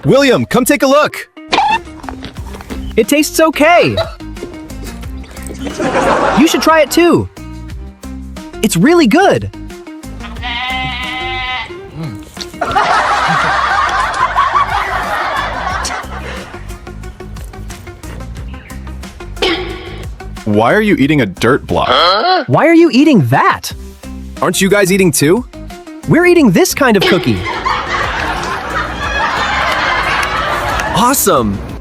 William, come take a look. It tastes okay. You should try it too. It's really good. Why are you eating a dirt block? Why are you eating that? Aren't you guys eating too? We're eating this kind of cookie. Awesome!